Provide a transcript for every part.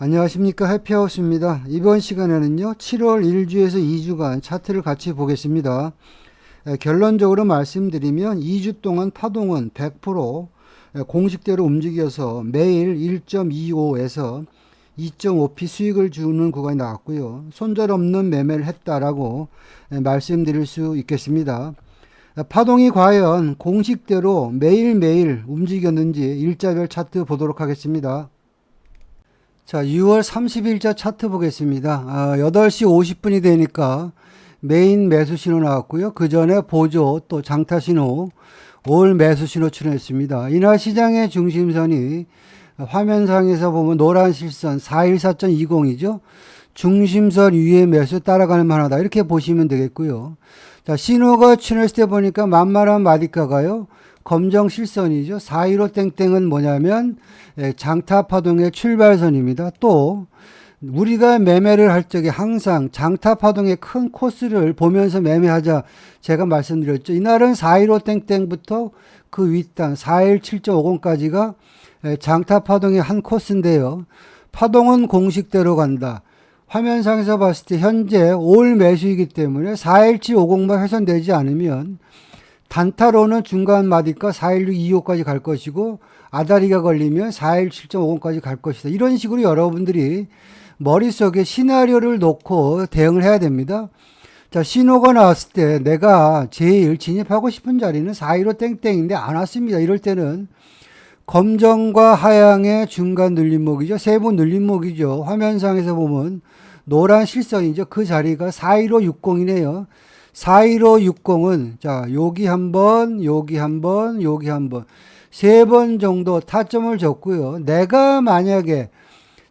안녕하십니까, 해피하우스입니다. 이번 시간에는요 7월 1주에서 2주간 차트를 같이 보겠습니다. 결론적으로 말씀드리면 2주 동안 파동은 100% 공식대로 움직여서 매일 1.25에서 2.5p 수익을 주는 구간이 나왔고요. 손절없는 매매를 했다라고 말씀드릴 수 있겠습니다. 파동이 과연 공식대로 매일매일 움직였는지 일자별 차트 보도록 하겠습니다. 자, 6월 30일자 차트 보겠습니다. 8시 50분이 되니까 메인 매수 신호 나왔고요. 그 전에 보조 또 장타 신호, 올 매수 신호 출현했습니다. 이날 시장의 중심선이 화면상에서 보면 노란 실선 414.20이죠. 중심선 위에 매수 따라가는 만하다. 이렇게 보시면 되겠고요. 자, 신호가 출현했을 때 보니까 만만한 마디가가요. 검정 실선이죠. 415 땡땡은 뭐냐면 장타 파동의 출발선입니다. 또 우리가 매매를 할 적에 항상 장타 파동의 큰 코스를 보면서 매매하자 제가 말씀드렸죠. 이날은 415 땡땡부터 그 윗단 417.50까지가 장타 파동의 한 코스인데요. 파동은 공식대로 간다. 화면상에서 봤을 때 현재 올 매수이기 때문에 41750만 훼손되지 않으면 단타로는 중간 마디가 41625까지 갈 것이고 아다리가 걸리면 417.50까지 갈 것이다. 이런 식으로 여러분들이 머릿속에 시나리오를 놓고 대응을 해야 됩니다. 자, 신호가 나왔을 때 내가 제일 진입하고 싶은 자리는 415 땡땡인데 안 왔습니다. 이럴 때는 검정과 하양의 중간 눌림목이죠. 세부 눌림목이죠. 화면상에서 보면 노란 실선이죠. 그 자리가 41560이네요. 41560은 자, 여기 한 번, 여기 한 번, 여기 한 번, 세 번 정도 타점을 줬고요. 내가 만약에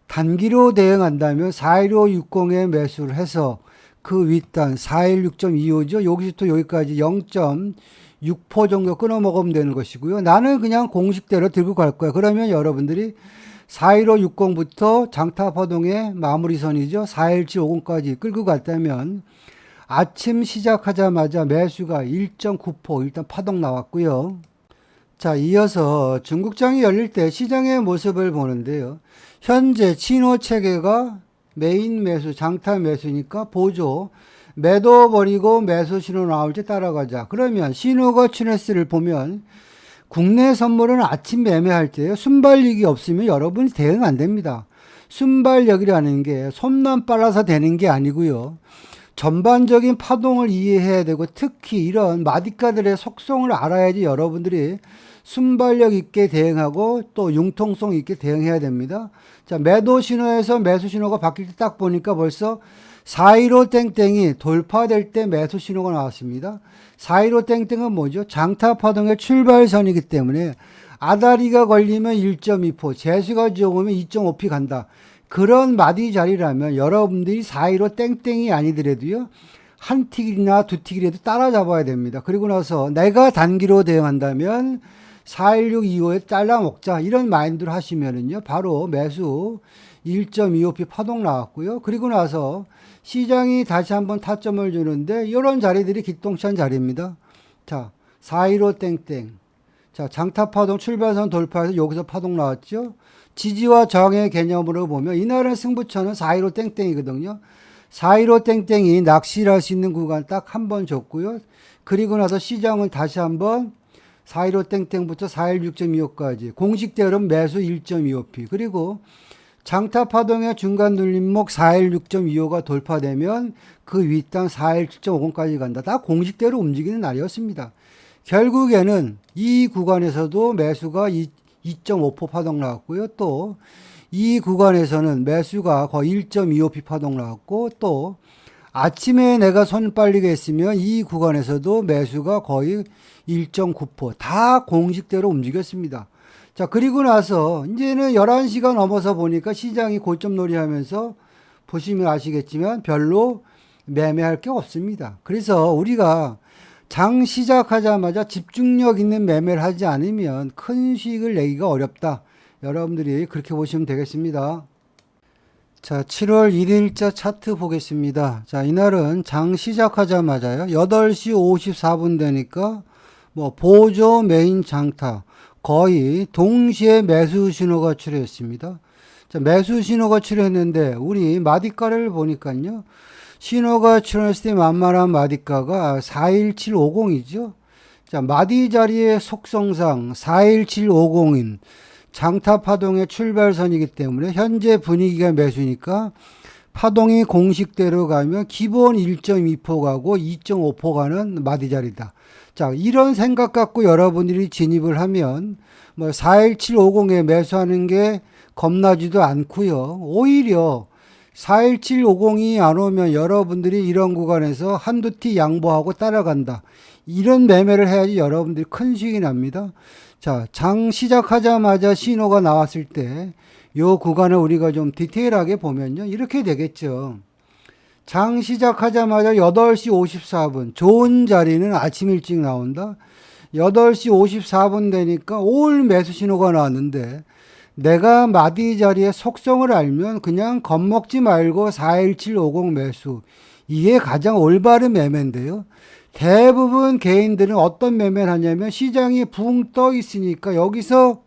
단기로 대응한다면 41560에 매수를 해서 그 윗단 416.25죠. 여기서부터 여기까지 0.6% 정도 끊어 먹으면 되는 것이고요. 나는 그냥 공식대로 들고 갈 거야. 그러면 여러분들이 41560부터 장타 파동의 마무리선이죠. 41750까지 끌고 갔다면 아침 시작하자마자 매수가 1.9% 일단 파동 나왔고요. 자, 이어서 중국장이 열릴 때 시장의 모습을 보는데요. 현재 신호 체계가 메인 매수, 장타 매수니까 보조, 매도 버리고 매수 신호 나올 때 따라가자. 그러면 신호가 출현했을 보면 국내 선물은 아침 매매할 때 순발력이 없으면 여러분이 대응 안 됩니다. 순발력이라는 게 손만 빨라서 되는 게 아니고요. 전반적인 파동을 이해해야 되고 특히 이런 마디가들의 속성을 알아야지 여러분들이 순발력 있게 대응하고 또 융통성 있게 대응해야 됩니다. 자, 매도 신호에서 매수 신호가 바뀔 때 딱 보니까 벌써 415 땡땡이 돌파될 때 매수 신호가 나왔습니다. 415 땡땡은 뭐죠? 장타 파동의 출발선이기 때문에 아다리가 걸리면 1.2%, 재수가 지어오면 2.5p 간다. 그런 마디 자리라면 여러분들이 415 땡땡이 아니더라도요. 한 틱이나 두 틱이라도 따라잡아야 됩니다. 그리고 나서 내가 단기로 대응한다면 41625에 잘라 먹자 이런 마인드로 하시면은요. 바로 매수 1.25p 파동 나왔고요. 그리고 나서 시장이 다시 한번 타점을 주는데 이런 자리들이 기똥찬 자리입니다. 자, 415 땡땡. 자, 장타 파동 출발선 돌파해서 여기서 파동 나왔죠. 지지와 저항의 개념으로 보면 이날의 승부처는 415 땡땡이거든요. 415 땡땡이 낚시를 할 수 있는 구간 딱 한 번 줬고요. 그리고 나서 시장은 다시 한번 415 땡땡부터 416.25까지 공식대로는 매수 1.25p 그리고 장타 파동의 중간 눌림목 416.25가 돌파되면 그 윗단 417.50까지 간다. 다 공식대로 움직이는 날이었습니다. 결국에는 이 구간에서도 매수가 2.5% 파동 나왔고요. 또 이 구간에서는 매수가 거의 1.25p 파동 나왔고 또 아침에 내가 손 빨리게 했으면 이 구간에서도 매수가 거의 1.9%다 공식대로 움직였습니다. 자, 그리고 나서 이제는 11시가 넘어서 보니까 시장이 고점놀이 하면서 보시면 아시겠지만 별로 매매할 게 없습니다. 그래서 우리가 장 시작하자마자 집중력 있는 매매를 하지 않으면 큰 수익을 내기가 어렵다. 여러분들이 그렇게 보시면 되겠습니다. 자, 7월 1일자 차트 보겠습니다. 자, 이날은 장 시작하자마자요. 8시 54분 되니까 뭐 보조 메인 장타 거의 동시에 매수 신호가 출현했습니다. 자, 매수 신호가 출현했는데 우리 마디가를 보니까요. 신호가 출현했을 때 만만한 마디가가 41750이죠. 자, 마디 자리의 속성상 41750인 장타 파동의 출발선이기 때문에 현재 분위기가 매수니까 파동이 공식대로 가면 기본 1.2포 가고 2.5포 가는 마디 자리다. 자, 이런 생각 갖고 여러분들이 진입을 하면 뭐 41750에 매수하는 게 겁나지도 않고요. 오히려 41750이 안 오면 여러분들이 이런 구간에서 한두 티 양보하고 따라간다. 이런 매매를 해야지 여러분들이 큰 수익이 납니다. 자, 장 시작하자마자 신호가 나왔을 때 요 구간을 우리가 좀 디테일하게 보면요. 이렇게 되겠죠. 장 시작하자마자 8시 54분. 좋은 자리는 아침 일찍 나온다. 8시 54분 되니까 올 매수 신호가 나왔는데 내가 마디 자리의 속성을 알면 그냥 겁먹지 말고 41750 매수. 이게 가장 올바른 매매인데요. 대부분 개인들은 어떤 매매를 하냐면 시장이 붕 떠 있으니까 여기서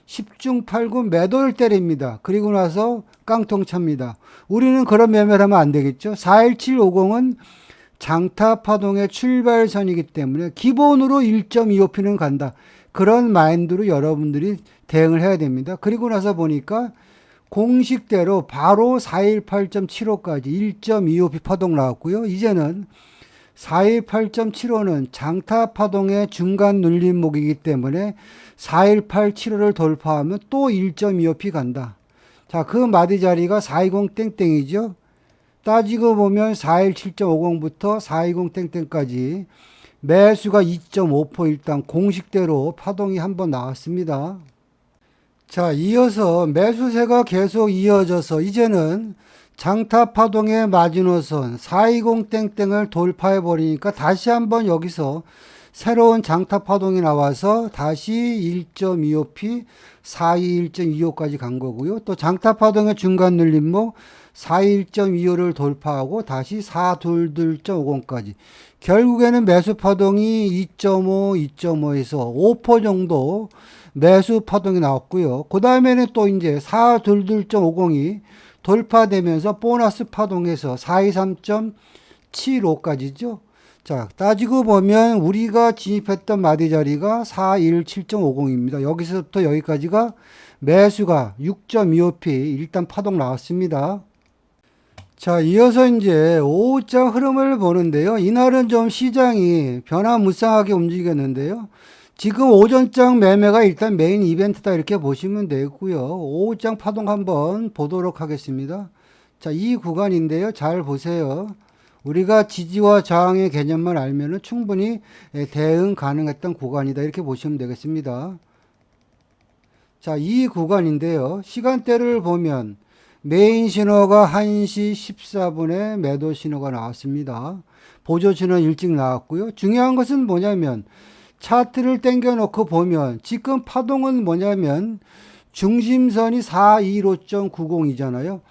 10중 8구 매도를 때립니다. 그리고 나서 깡통 찹니다. 우리는 그런 매매를 하면 안 되겠죠. 41750은 장타 파동의 출발선이기 때문에 기본으로 1.25p는 간다. 그런 마인드로 여러분들이 대응을 해야 됩니다. 그리고 나서 보니까 공식대로 바로 418.75까지 1.25p 파동 나왔고요. 이제는 418.75는 장타 파동의 중간 눌림목이기 때문에 41875를 돌파하면 또 1.25p 간다. 자, 그 마디 자리가 420 땡땡이죠. 따지고 보면 417.50부터 420 땡땡까지 매수가 2.5% 일단 공식대로 파동이 한번 나왔습니다. 자, 이어서 매수세가 계속 이어져서 이제는 장타 파동의 마지노선 420 땡땡을 돌파해 버리니까 다시 한번 여기서 새로운 장타 파동이 나와서 다시 1.25p 421.25까지 간 거고요. 또 장타 파동의 중간 눌림목 41.25를 돌파하고 다시 422.50까지. 결국에는 매수 파동이 2.5, 2.5에서 5% 정도 매수 파동이 나왔고요. 그 다음에는 또 이제 422.50이 돌파되면서 보너스 파동에서 423.75까지죠. 자, 따지고 보면 우리가 진입했던 마디 자리가 417.50입니다. 여기서부터 여기까지가 매수가 6.25p 일단 파동 나왔습니다. 자, 이어서 이제 오후장 흐름을 보는데요. 이날은 좀 시장이 변화무쌍하게 움직였는데요. 지금 오전장 매매가 일단 메인 이벤트다 이렇게 보시면 되고요. 오후장 파동 한번 보도록 하겠습니다. 자, 이 구간인데요. 잘 보세요. 우리가 지지와 저항의 개념만 알면은 충분히 대응 가능했던 구간이다 이렇게 보시면 되겠습니다. 자, 이 구간인데요. 시간대를 보면 메인 신호가 1시 14분에 매도 신호가 나왔습니다. 보조 신호 일찍 나왔고요. 중요한 것은 뭐냐면 차트를 당겨 놓고 보면 지금 파동은 뭐냐면 중심선이 425.90이잖아요.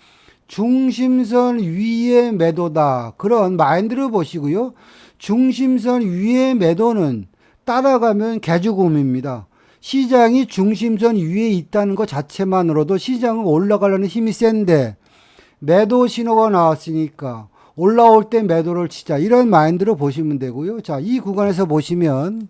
중심선 위에 매도다. 그런 마인드를 보시고요. 중심선 위에 매도는 따라가면 개죽음입니다. 시장이 중심선 위에 있다는 것 자체만으로도 시장은 올라가려는 힘이 센데 매도 신호가 나왔으니까 올라올 때 매도를 치자. 이런 마인드로 보시면 되고요. 자, 이 구간에서 보시면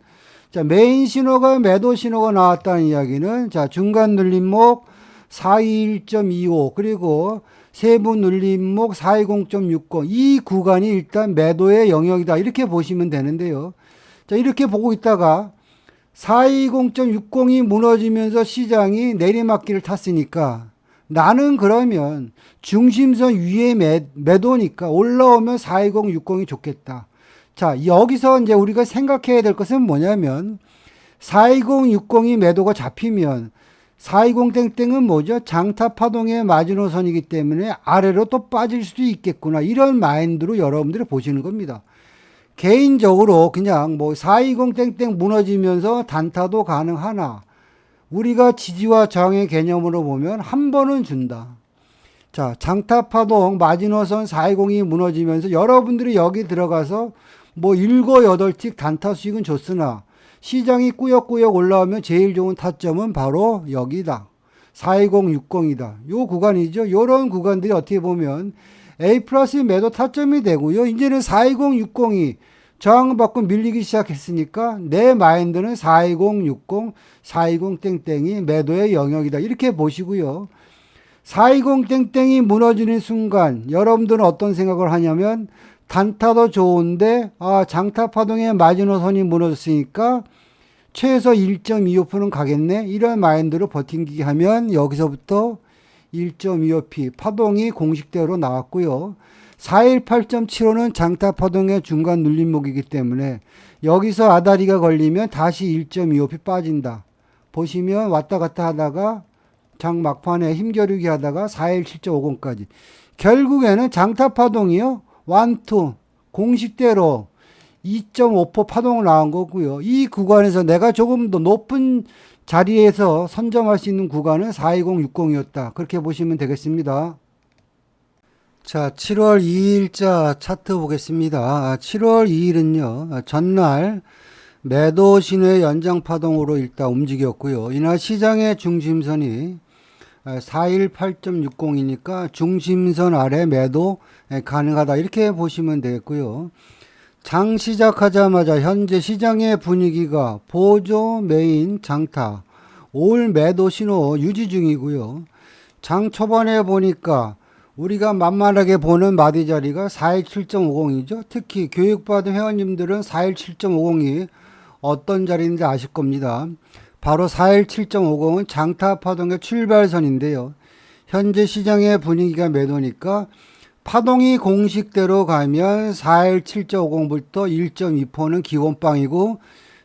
자, 메인 신호가 매도 신호가 나왔다는 이야기는 자, 중간 눌림목 421.25 그리고 세부 눌림목 420.60 이 구간이 일단 매도의 영역이다. 이렇게 보시면 되는데요. 자, 이렇게 보고 있다가 420.60이 무너지면서 시장이 내리막길을 탔으니까 나는 그러면 중심선 위에 매도니까 올라오면 420.60이 좋겠다. 자, 여기서 이제 우리가 생각해야 될 것은 뭐냐면 420.60이 매도가 잡히면 420땡땡은 뭐죠? 장타 파동의 마지노선이기 때문에 아래로 또 빠질 수도 있겠구나. 이런 마인드로 여러분들이 보시는 겁니다. 개인적으로 그냥 뭐 420땡땡 무너지면서 단타도 가능하나 우리가 지지와 저항의 개념으로 보면 한 번은 준다. 자, 장타 파동 마지노선 420이 무너지면서 여러분들이 여기 들어가서 뭐 7, 8틱 단타 수익은 좋으나 시장이 꾸역꾸역 올라오면 제일 좋은 타점은 바로 여기다. 42060이다. 요 구간이죠. 요런 구간들이 어떻게 보면 A 플러스 매도 타점이 되고요. 이제는 42060이 저항받고 밀리기 시작했으니까 내 마인드는 42060, 420땡땡이 매도의 영역이다. 이렇게 보시고요. 420땡땡이 무너지는 순간 여러분들은 어떤 생각을 하냐면 단타도 좋은데 장타 파동의 마지노선이 무너졌으니까 최소 1.25%는 가겠네. 이런 마인드로 버팅기기 하면 여기서부터 1.25p 파동이 공식대로 나왔고요. 418.75는 장타 파동의 중간 눌림목이기 때문에 여기서 아다리가 걸리면 다시 1.25p 빠진다. 보시면 왔다 갔다 하다가 장 막판에 힘겨루기 하다가 417.50까지. 결국에는 장타 파동이요. 1, 2 공식대로 2.5% 파동을 나온 거고요. 이 구간에서 내가 조금 더 높은 자리에서 선점할 수 있는 구간은 42060이었다. 그렇게 보시면 되겠습니다. 자, 7월 2일자 차트 보겠습니다. 7월 2일은요. 전날 매도 신호의 연장 파동으로 일단 움직였고요. 이날 시장의 중심선이 418.60이니까 중심선 아래 매도 가능하다. 이렇게 보시면 되겠고요. 장 시작하자마자 현재 시장의 분위기가 보조 메인 장타 올 매도 신호 유지 중이고요. 장 초반에 보니까 우리가 만만하게 보는 마디 자리가 417.50이죠. 특히 교육받은 회원님들은 417.50이 어떤 자리인지 아실 겁니다. 바로 417.50은 장타 파동의 출발선인데요. 현재 시장의 분위기가 매도니까 파동이 공식대로 가면 417.50부터 1.2%는 기본빵이고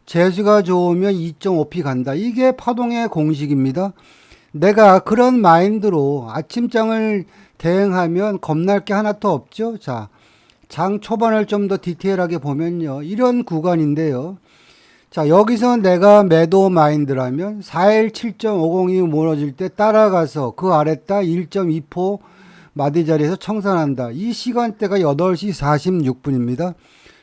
재수가 좋으면 2.5p 간다. 이게 파동의 공식입니다. 내가 그런 마인드로 아침장을 대응하면 겁날 게 하나도 없죠. 자, 장 초반을 좀 더 디테일하게 보면요. 이런 구간인데요. 자, 여기서 내가 매도 마인드라면 417.50이 무너질 때 따라가서 그 아래따 1.2% 마디 자리에서 청산한다. 이 시간대가 8시 46분입니다.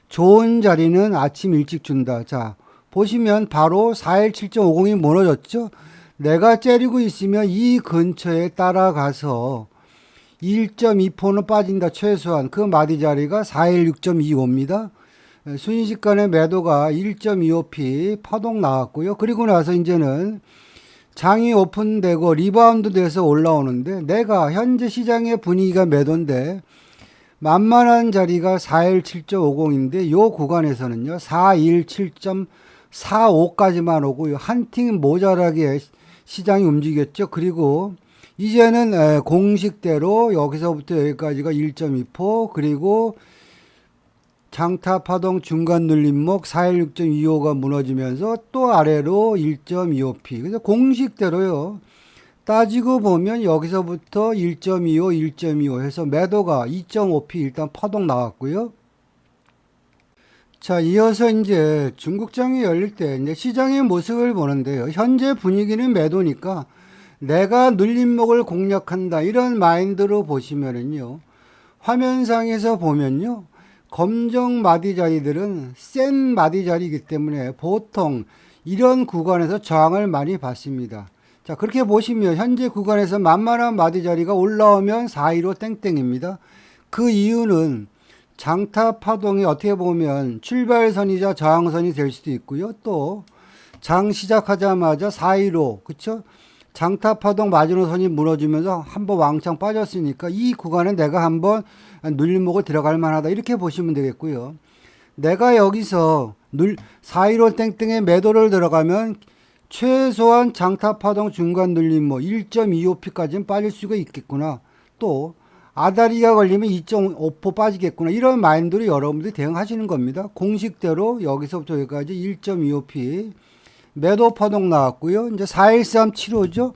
좋은 자리는 아침 일찍 준다. 자, 보시면 바로 417.50이 무너졌죠. 내가 째리고 있으면 이 근처에 따라가서 1.2%는 빠진다. 최소한 그 마디 자리가 416.25입니다. 순식간에 매도가 1.25p 파동 나왔고요. 그리고 나서 이제는 장이 오픈되고 리바운드 돼서 올라오는데 내가 현재 시장의 분위기가 매도인데 만만한 자리가 417.50인데 요 구간에서는요 417.45까지만 오고요. 한 팀 모자라게 시장이 움직였죠. 그리고 이제는 공식대로 여기서부터 여기까지가 1.2% 그리고 장타 파동 중간 눌림목 416.25가 무너지면서 또 아래로 1.25p. 그래서 공식대로요. 따지고 보면 여기서부터 1.25, 1.25 해서 매도가 2.5p 일단 파동 나왔고요. 자, 이어서 이제 중국장이 열릴 때 이제 시장의 모습을 보는데요. 현재 분위기는 매도니까 내가 눌림목을 공략한다. 이런 마인드로 보시면은요. 화면상에서 보면요. 검정 마디 자리들은 센 마디 자리이기 때문에 보통 이런 구간에서 저항을 많이 받습니다. 자, 그렇게 보시면 현재 구간에서 만만한 마디 자리가 올라오면 415 땡땡입니다. 그 이유는 장타 파동이 어떻게 보면 출발선이자 저항선이 될 수도 있고요. 또 장 시작하자마자 415 그쵸? 장타 파동 마지노선이 무너지면서 한번 왕창 빠졌으니까 이 구간에 내가 한번 눌림목을 들어갈 만하다. 이렇게 보시면 되겠고요. 내가 여기서 415 땡땡에 매도를 들어가면 최소한 장타 파동 중간 눌림목 1.25p까지는 빠질 수가 있겠구나. 또 아다리가 걸리면 2.5% 빠지겠구나. 이런 마인드로 여러분들이 대응하시는 겁니다. 공식대로 여기서부터 여기까지 1.25p 매도 파동 나왔고요. 이제 41375죠.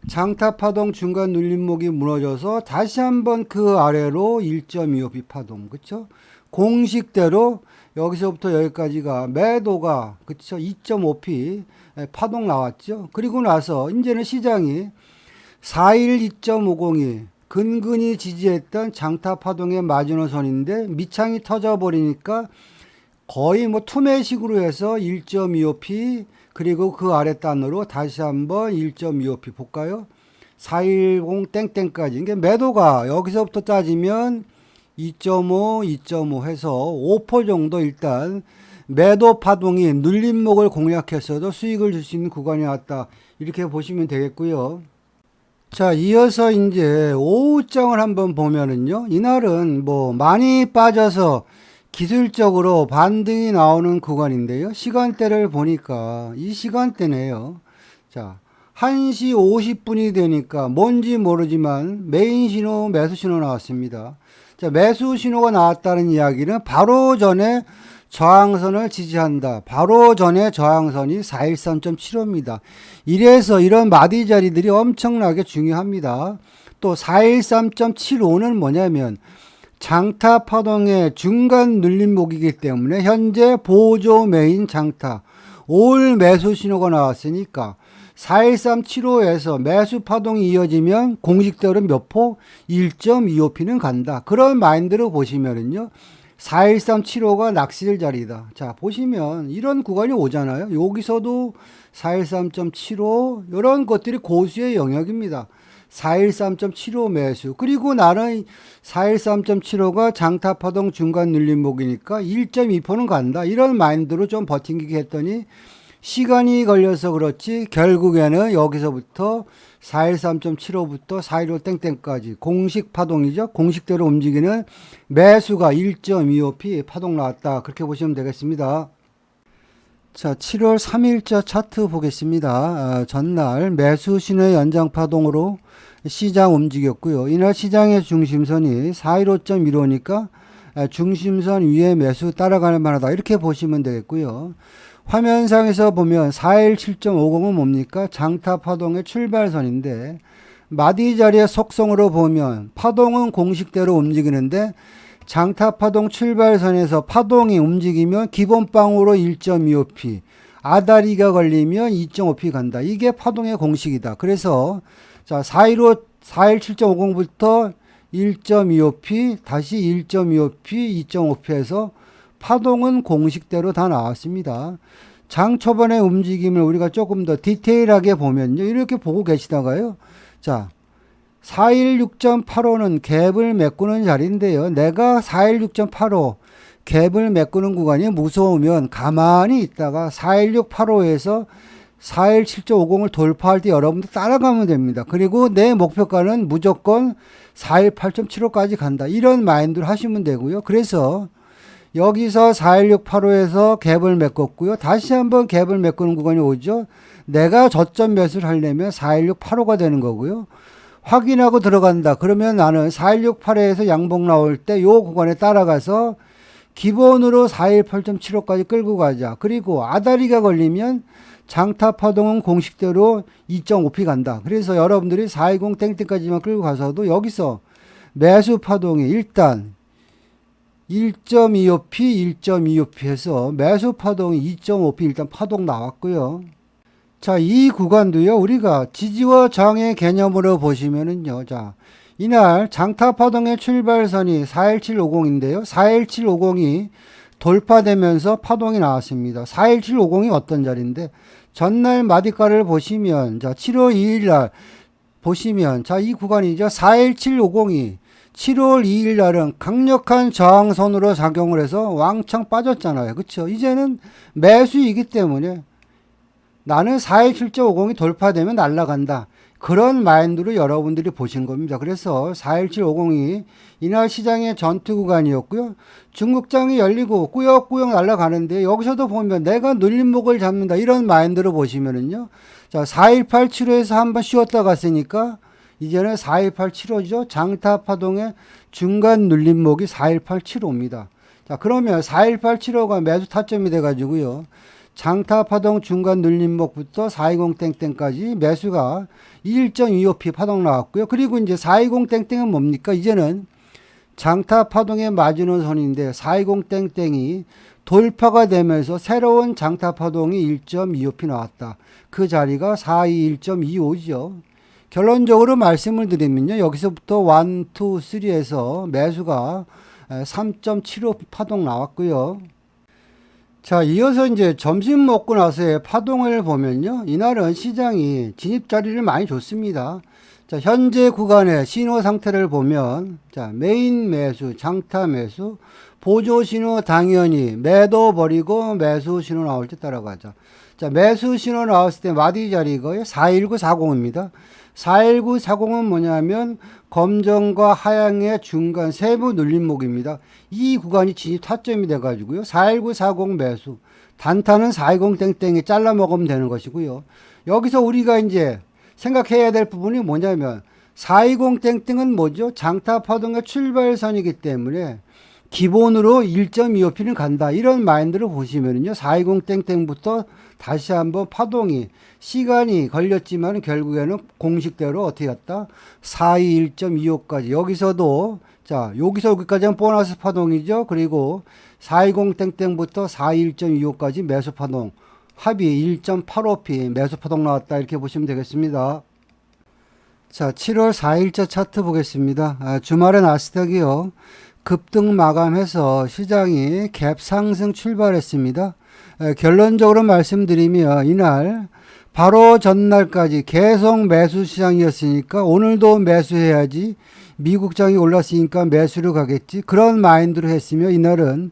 장타 파동 중간 눌림목이 무너져서 다시 한번 그 아래로 1.25p 파동. 그쵸? 공식대로 여기서부터 여기까지가 매도가 그쵸? 2.5p 파동 나왔죠. 그리고 나서 이제는 시장이 412.50이 근근히 지지했던 장타 파동의 마지노선인데 밑창이 터져버리니까 거의 뭐 투매식으로 해서 1.25p 그리고 그 아래 단으로 다시 한번 1.25p 볼까요? 410 땡땡까지. 이게 매도가 여기서부터 따지면 2.5, 2.5 해서 5% 정도 일단 매도 파동이 눌림목을 공략했어도 수익을 줄 수 있는 구간이 왔다. 이렇게 보시면 되겠고요. 자, 이어서 이제 오후장을 한번 보면은요. 이날은 뭐 많이 빠져서 기술적으로 반등이 나오는 구간인데요. 시간대를 보니까 이 시간대네요. 자, 1시 50분이 되니까 뭔지 모르지만 메인 신호, 매수 신호 나왔습니다. 자, 매수 신호가 나왔다는 이야기는 바로 전에 저항선을 지지한다. 바로 전에 저항선이 413.75입니다. 이래서 이런 마디 자리들이 엄청나게 중요합니다. 또 413.75는 뭐냐면 장타 파동의 중간 눌림목이기 때문에 현재 보조 메인 장타 올 매수 신호가 나왔으니까 41375에서 매수 파동이 이어지면 공식대로 몇 포? 1.25p는 간다. 그런 마인드로 보시면은요. 41375가 낚시될 자리다. 자, 보시면 이런 구간이 오잖아요. 여기서도 413.75 이런 것들이 고수의 영역입니다. 413.75 매수. 그리고 나는 413.75가 장타 파동 중간 눌림목이니까 1.2%는 간다. 이런 마인드로 좀 버팅기게 했더니 시간이 걸려서 그렇지 결국에는 여기서부터 413.75부터 415 땡땡까지 공식 파동이죠. 공식대로 움직이는 매수가 1.25p 파동 나왔다. 그렇게 보시면 되겠습니다. 자, 7월 3일자 차트 보겠습니다. 전날 매수 신호의 연장 파동으로 시장 움직였고요. 이날 시장의 중심선이 415.15니까 중심선 위에 매수 따라가는 만하다. 이렇게 보시면 되겠고요. 화면상에서 보면 417.50은 뭡니까? 장타 파동의 출발선인데 마디 자리의 속성으로 보면 파동은 공식대로 움직이는데 장타 파동 출발선에서 파동이 움직이면 기본빵으로 1.25p, 아다리가 걸리면 2.5p 간다. 이게 파동의 공식이다. 그래서 자, 417.50부터 1.25p, 다시 1.25p, 2.5p 해서 파동은 공식대로 다 나왔습니다. 장 초반의 움직임을 우리가 조금 더 디테일하게 보면요. 이렇게 보고 계시다가요. 자, 416.85는 갭을 메꾸는 자리인데요. 내가 416.85 갭을 메꾸는 구간이 무서우면 가만히 있다가 41685에서 417.50을 돌파할 때 여러분들 따라가면 됩니다. 그리고 내 목표가는 무조건 418.75까지 간다. 이런 마인드를 하시면 되고요. 그래서 여기서 41685에서 갭을 메꿨고요. 다시 한번 갭을 메꾸는 구간이 오죠. 내가 저점 매수를 하려면 41685가 되는 거고요. 확인하고 들어간다. 그러면 나는 4168에서 양봉 나올 때 요 구간에 따라가서 기본으로 418.75까지 끌고 가자. 그리고 아다리가 걸리면 장타 파동은 공식대로 2.5p 간다. 그래서 여러분들이 420 땡땡까지만 끌고 가서도 여기서 매수 파동이 일단 1.25p, 1.25p 해서 매수 파동이 2.5p 일단 파동 나왔고요. 자, 이 구간도요, 우리가 지지와 저항의 개념으로 보시면은요, 자, 이날 장타 파동의 출발선이 41750인데요. 41750이 돌파되면서 파동이 나왔습니다. 41750이 어떤 자리인데, 전날 마디가를 보시면, 자, 7월 2일 날 보시면, 자, 이 구간이죠. 41750이 7월 2일 날은 강력한 저항선으로 작용을 해서 왕창 빠졌잖아요. 그쵸? 이제는 매수이기 때문에 나는 417.50이 돌파되면 날아간다. 그런 마인드로 여러분들이 보신 겁니다. 그래서 41750이 이날 시장의 전투 구간이었고요. 중국장이 열리고 꾸역꾸역 날아가는데 여기서도 보면 내가 눌림목을 잡는다. 이런 마인드로 보시면은요. 자, 41875에서 한번 쉬었다 갔으니까 이제는 41875죠. 장타 파동의 중간 눌림목이 41875입니다. 자, 그러면 41875가 매수 타점이 돼가지고요. 장타 파동 중간 눌림목부터 420 땡땡까지 매수가 1.25p 파동 나왔고요. 그리고 이제 420 땡땡은 뭡니까? 이제는 장타 파동의 마지노선인데 420 땡땡이 돌파가 되면서 새로운 장타 파동이 1.25p 나왔다. 그 자리가 421.25죠. 결론적으로 말씀을 드리면요. 여기서부터 1, 2, 3에서 매수가 3.75 파동 나왔고요. 자, 이어서 이제 점심 먹고 나서의 파동을 보면요. 이날은 시장이 진입 자리를 많이 줬습니다. 자, 현재 구간의 신호 상태를 보면, 자, 메인 매수, 장타 매수, 보조 신호 당연히 매도 버리고 매수 신호 나올 때 따라가죠. 자, 매수 신호 나왔을 때 마디 자리가 41940입니다. 41940은 뭐냐면 검정과 하향의 중간 세부 눌림목입니다. 이 구간이 진입 타점이 돼가지고요. 41940 매수. 단타는 420땡땡이 잘라 먹으면 되는 것이고요. 여기서 우리가 이제 생각해야 될 부분이 뭐냐면 420땡땡은 뭐죠? 장타 파동의 출발선이기 때문에 기본으로 1.25P는 간다. 이런 마인드를 보시면요. 420땡땡부터 다시 한번 파동이 시간이 걸렸지만 결국에는 공식대로 어떻게 갔다? 421.25까지. 여기서도 자, 여기서 여기까지는 보너스 파동이죠. 그리고 420땡땡부터 421.25까지 매수 파동. 합이 1.85P 매수 파동 나왔다. 이렇게 보시면 되겠습니다. 자, 7월 4일자 차트 보겠습니다. 주말에 나스닥이요. 급등 마감해서 시장이 갭 상승 출발했습니다. 결론적으로 말씀드리면 이날 바로 전날까지 계속 매수 시장이었으니까 오늘도 매수해야지, 미국장이 올랐으니까 매수로 가겠지, 그런 마인드로 했으며 이날은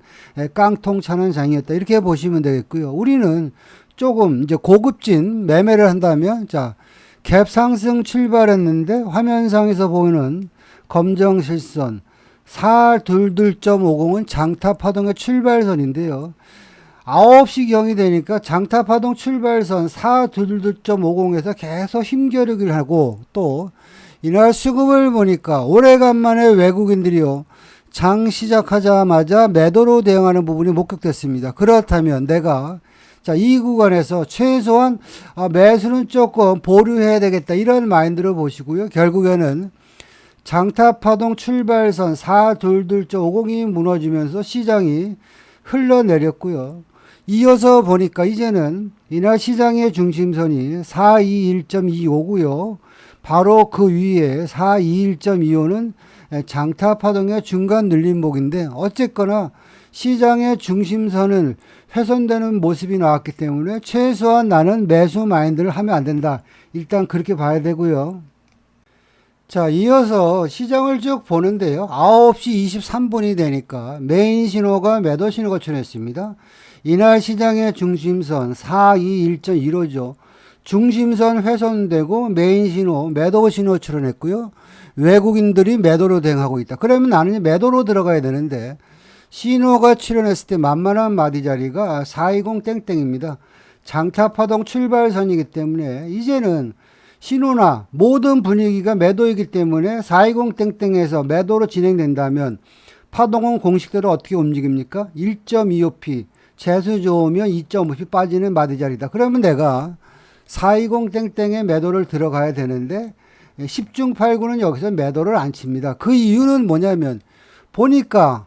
깡통 차는 장이었다. 이렇게 보시면 되겠고요. 우리는 조금 이제 고급진 매매를 한다면, 자, 갭 상승 출발했는데 화면상에서 보이는 검정 실선 422.50은 장타 파동의 출발선인데요. 9시 경이 되니까 장타 파동 출발선 422.50에서 계속 힘겨루기를 하고, 또 이날 수급을 보니까 오래간만에 외국인들이요, 장 시작하자마자 매도로 대응하는 부분이 목격됐습니다. 그렇다면 내가 자, 이 구간에서 최소한 매수는 조금 보류해야 되겠다, 이런 마인드로 보시고요. 결국에는 장타 파동 출발선 422.50이 무너지면서 시장이 흘러내렸고요. 이어서 보니까 이제는 이날 시장의 중심선이 421.25고요. 바로 그 위에 421.25는 장타 파동의 중간 눌림목인데, 어쨌거나 시장의 중심선을 훼손되는 모습이 나왔기 때문에 최소한 나는 매수 마인드를 하면 안 된다. 일단 그렇게 봐야 되고요. 자, 이어서 시장을 쭉 보는데요. 9시 23분이 되니까 메인 신호가 매도 신호가 출현했습니다. 이날 시장의 중심선 421.15죠. 중심선 훼손되고 메인 신호, 매도 신호 출현했고요. 외국인들이 매도로 대응하고 있다. 그러면 나는 매도로 들어가야 되는데, 신호가 출현했을 때 만만한 마디 자리가 420땡땡입니다. 장타 파동 출발선이기 때문에 이제는 신호나 모든 분위기가 매도이기 때문에 420땡땡에서 매도로 진행된다면 파동은 공식대로 어떻게 움직입니까? 1.25P, 재수 좋으면 2.5P 빠지는 마디 자리다. 그러면 내가 420땡땡에 매도를 들어가야 되는데 10중 8구는 여기서 매도를 안 칩니다. 그 이유는 뭐냐면 보니까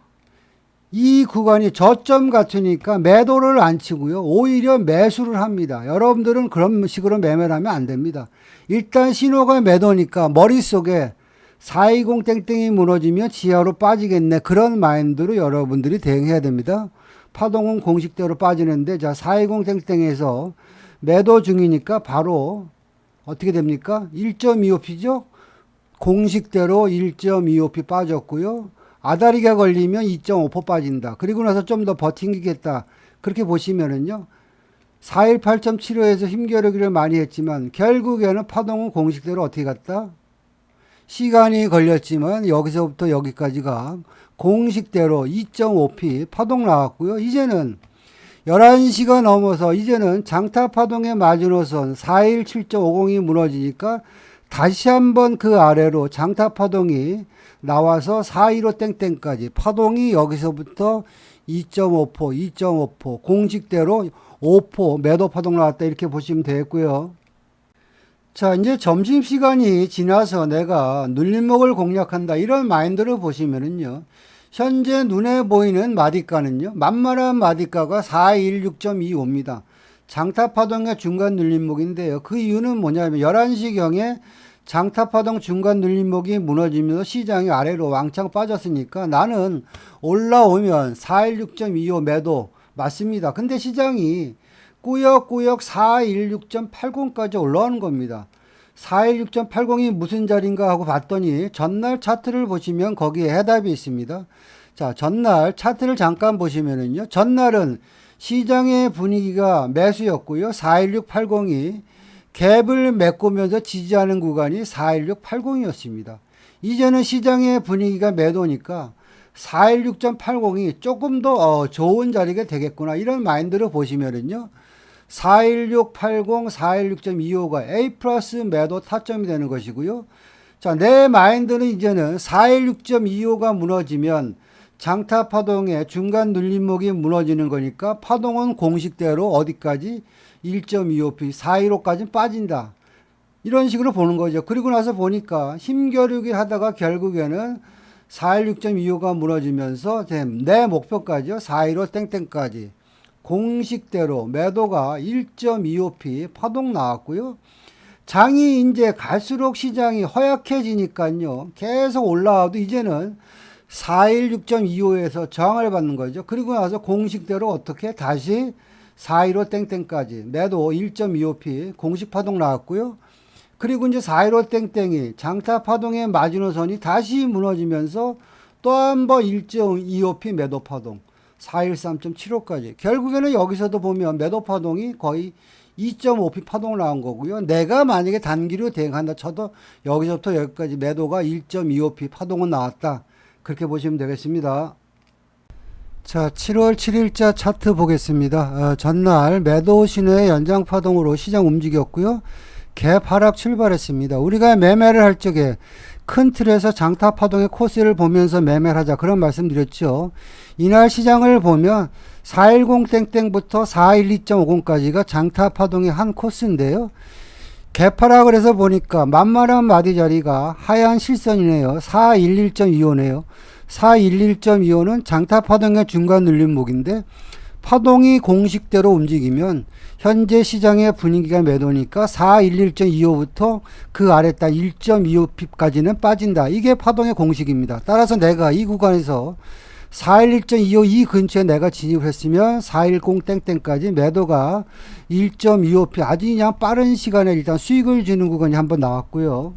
이 구간이 저점 같으니까 매도를 안 치고요. 오히려 매수를 합니다. 여러분들은 그런 식으로 매매를 하면 안 됩니다. 일단 신호가 매도니까 머릿속에 420땡땡이 무너지면 지하로 빠지겠네, 그런 마인드로 여러분들이 대응해야 됩니다. 파동은 공식대로 빠지는데, 자, 420땡땡에서 매도 중이니까 바로 어떻게 됩니까? 1.25P죠? 공식대로 1.25P 빠졌고요. 아다리가 걸리면 2.5% 빠진다. 그리고 나서 좀 더 버티겠다. 그렇게 보시면은요. 418.75에서 힘겨루기를 많이 했지만 결국에는 파동은 공식대로 어떻게 갔다? 시간이 걸렸지만 여기서부터 여기까지가 공식대로 2.5P 파동 나왔고요. 이제는 11시가 넘어서 이제는 장타 파동의 마지노선 417.50이 무너지니까 다시 한번 그 아래로 장타 파동이 나와서 415땡땡까지 파동이 여기서부터 2.5%, 2.5%, 공식대로 5% 매도 파동 나왔다, 이렇게 보시면 되겠고요. 자, 이제 점심시간이 지나서 내가 눌림목을 공략한다, 이런 마인드를 보시면은요, 현재 눈에 보이는 마디가는요, 만만한 마디가가 416.25입니다. 장타 파동의 중간 눌림목인데요. 그 이유는 뭐냐면 11시경에 장타 파동 중간 눌림목이 무너지면서 시장이 아래로 왕창 빠졌으니까 나는 올라오면 416.25 매도 맞습니다. 근데 시장이 꾸역꾸역 416.80까지 올라오는 겁니다. 416.80이 무슨 자리인가 하고 봤더니 전날 차트를 보시면 거기에 해답이 있습니다. 자, 전날 차트를 잠깐 보시면은요. 전날은 시장의 분위기가 매수였고요. 41680이 갭을 메꾸면서 지지하는 구간이 41680이었습니다. 이제는 시장의 분위기가 매도니까 416.80이 조금 더 좋은 자리가 되겠구나. 이런 마인드로 보시면은요. 41680, 416.25가 A 플러스 매도 타점이 되는 것이고요. 자, 내 마인드는 이제는 416.25가 무너지면 장타 파동의 중간 눌림목이 무너지는 거니까 파동은 공식대로 어디까지 1.25p 415까지 빠진다. 이런 식으로 보는 거죠. 그리고 나서 보니까 힘겨루기 하다가 결국에는 416.25가 무너지면서 내 목표까지요. 415 땡땡까지 공식대로 매도가 1.25p 파동 나왔고요. 장이 이제 갈수록 시장이 허약해지니까요. 계속 올라와도 이제는 416.25에서 저항을 받는 거죠. 그리고 나서 공식대로 어떻게 다시 415 땡땡까지 매도 1.25p 공식 파동 나왔고요. 그리고 이제 415 땡땡이 장타 파동의 마지노선이 다시 무너지면서 또 한 번 1.25p 매도 파동 413.75까지 결국에는 여기서도 보면 매도 파동이 거의 2.5p 파동 나온 거고요. 내가 만약에 단기로 대응한다 쳐도 여기서부터 여기까지 매도가 1.25p 파동은 나왔다. 그렇게 보시면 되겠습니다. 자, 7월 7일자 차트 보겠습니다. 전날 매도 신호의 연장 파동으로 시장 움직였고요. 갭 하락 출발했습니다. 우리가 매매를 할 적에 큰 틀에서 장타 파동의 코스를 보면서 매매를 하자 그런 말씀 드렸죠. 이날 시장을 보면 410땡땡부터 412.50까지가 장타 파동의 한 코스인데요. 갭하락을 해서 보니까 만만한 마디 자리가 하얀 실선이네요. 411.25네요. 411.25는 장타 파동의 중간 눌림목인데 파동이 공식대로 움직이면 현재 시장의 분위기가 매도니까 411.25부터 그 아래 딱 1.25p까지는 빠진다. 이게 파동의 공식입니다. 따라서 내가 이 구간에서 411.25 이 근처에 내가 진입을 했으면 410 땡땡까지 매도가 1.25p 아주 그냥 빠른 시간에 일단 수익을 주는 구간이 한번 나왔고요.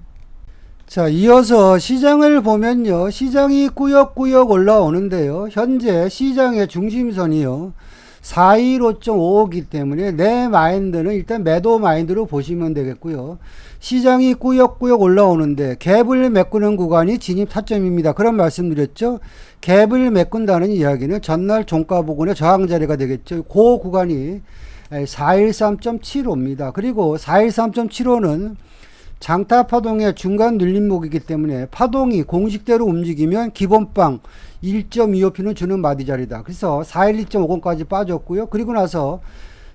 자, 이어서 시장을 보면요. 시장이 꾸역꾸역 올라오는데요. 현재 시장의 중심선이요. 415.55이기 때문에 내 마인드는 일단 매도 마인드로 보시면 되겠고요. 시장이 꾸역꾸역 올라오는데 갭을 메꾸는 구간이 진입 타점입니다. 그런 말씀 드렸죠. 갭을 메꾼다는 이야기는 전날 종가 부근의 저항 자리가 되겠죠. 그 구간이 413.75입니다. 그리고 413.75는 장타 파동의 중간 눌림목이기 때문에 파동이 공식대로 움직이면 기본빵 1.25p는 주는 마디 자리다. 그래서 412.50까지 빠졌고요. 그리고 나서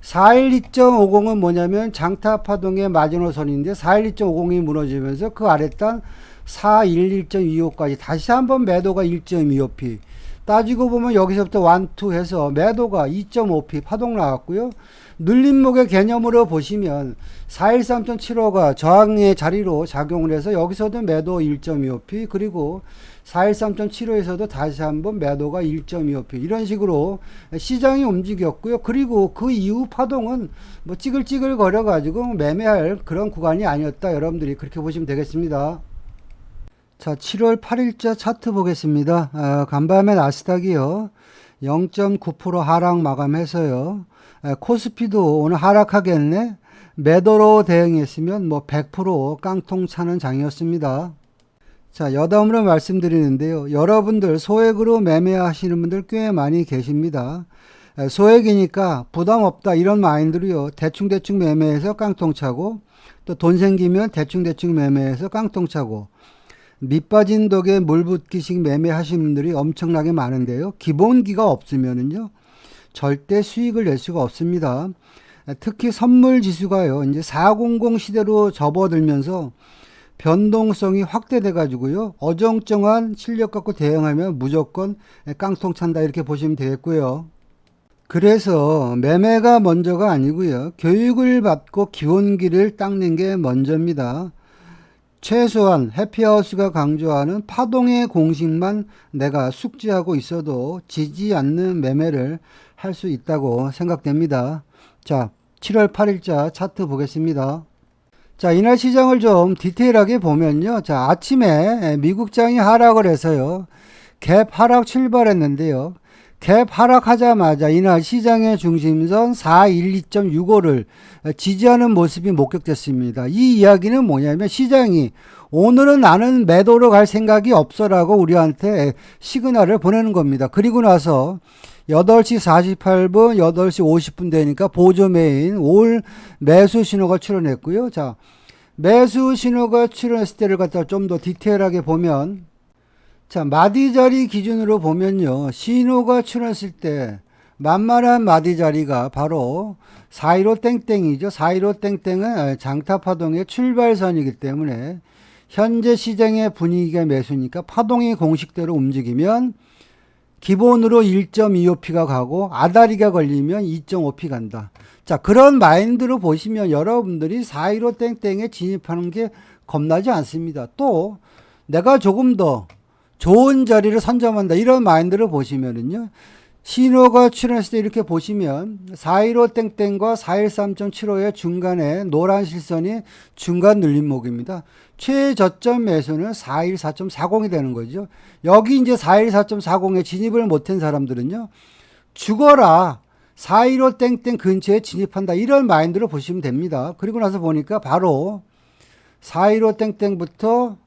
412.50은 뭐냐면 장타 파동의 마지노선인데 412.50이 무너지면서 그 아래단 411.25까지 다시 한번 매도가 1.25p. 따지고 보면 여기서부터 1, 2 해서 매도가 2.5p 파동 나왔고요. 눌림목의 개념으로 보시면 413.75가 저항의 자리로 작용을 해서 여기서도 매도 1.25p 그리고 413.75에서도 다시 한번 매도가 1.25p 이런 식으로 시장이 움직였고요. 그리고 그 이후 파동은 뭐 찌글찌글 거려 가지고 매매할 그런 구간이 아니었다. 여러분들이 그렇게 보시면 되겠습니다. 자, 7월 8일자 차트 보겠습니다. 간밤에 나스닥이요. 0.9% 하락 마감해서요. 코스피도 오늘 하락하겠네. 매도로 대응했으면 뭐 100% 깡통 차는 장이었습니다. 자, 여담으로 말씀드리는데요. 여러분들 소액으로 매매하시는 분들 꽤 많이 계십니다. 소액이니까 부담 없다 이런 마인드로요. 대충대충 매매해서 깡통 차고 또 돈 생기면 대충대충 매매해서 깡통 차고 밑빠진 독에 물 붓기식 매매하시는 분들이 엄청나게 많은데요. 기본기가 없으면은요. 절대 수익을 낼 수가 없습니다. 특히 선물 지수가요. 이제 400 시대로 접어들면서 변동성이 확대돼 가지고요. 어정쩡한 실력 갖고 대응하면 무조건 깡통 찬다 이렇게 보시면 되겠고요. 그래서 매매가 먼저가 아니고요. 교육을 받고 기본기를 닦는 게 먼저입니다. 최소한 해피하우스가 강조하는 파동의 공식만 내가 숙지하고 있어도 지지 않는 매매를 할 수 있다고 생각됩니다. 자, 7월 8일자 차트 보겠습니다. 자, 이날 시장을 좀 디테일하게 보면요. 자, 아침에 미국장이 하락을 해서요. 갭 하락 출발했는데요. 갭 하락하자마자 이날 시장의 중심선 412.65를 지지하는 모습이 목격됐습니다. 이 이야기는 뭐냐면 시장이 오늘은 나는 매도로 갈 생각이 없어라고 우리한테 시그널을 보내는 겁니다. 그리고 나서 8시 48분, 8시 50분 되니까 보조매인 올 매수 신호가 출현했고요. 자, 매수 신호가 출현했을 때를 갖다 좀 더 디테일하게 보면, 자, 마디 자리 기준으로 보면요. 신호가 출현했을 때 만만한 마디 자리가 바로 415 땡땡이죠. 415 땡땡은 장타 파동의 출발선이기 때문에 현재 시장의 분위기가 매수니까 파동이 공식대로 움직이면 기본으로 1.25P가 가고 아다리가 걸리면 2.5P 간다. 자, 그런 마인드로 보시면 여러분들이 415 땡땡에 진입하는 게 겁나지 않습니다. 또 내가 조금 더 좋은 자리를 선점한다. 이런 마인드를 보시면은요. 신호가 출현했을 때 이렇게 보시면 415 땡땡과 413.75의 중간에 노란 실선이 중간 눌림목입니다. 최저점 매수는 414.40이 되는 거죠. 여기 이제 414.40에 진입을 못한 사람들은요. 죽어라. 415 땡땡 근처에 진입한다. 이런 마인드로 보시면 됩니다. 그리고 나서 보니까 바로 415 땡땡부터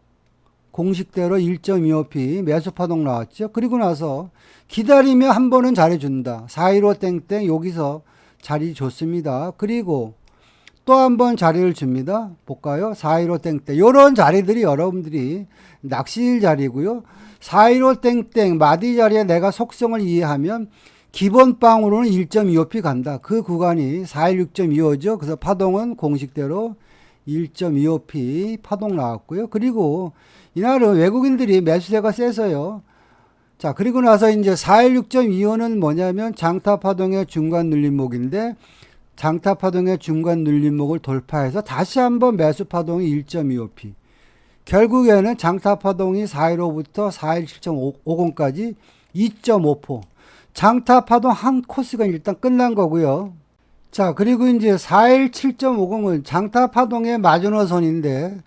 공식대로 1.25P 매수 파동 나왔죠. 그리고 나서 기다리면 한 번은 잘해준다. 415 땡땡 여기서 자리 줬습니다. 그리고 또 한 번 자리를 줍니다. 볼까요? 415 땡땡. 이런 자리들이 여러분들이 낚시일 자리고요. 415 땡땡 마디 자리에 내가 속성을 이해하면 기본빵으로는 1.25P 간다. 그 구간이 416.25죠. 그래서 파동은 공식대로 1.25P 파동 나왔고요. 그리고 이날은 외국인들이 매수세가 세서요. 자, 그리고 나서 이제 416.25는 뭐냐면 장타 파동의 중간 눌림목인데 장타 파동의 중간 눌림목을 돌파해서 다시 한번 매수 파동이 1.25P. 결국에는 장타 파동이 415부터 417.50까지 2.5포. 장타 파동 한 코스가 일단 끝난 거고요. 자, 그리고 이제 417.50은 장타 파동의 마지노선인데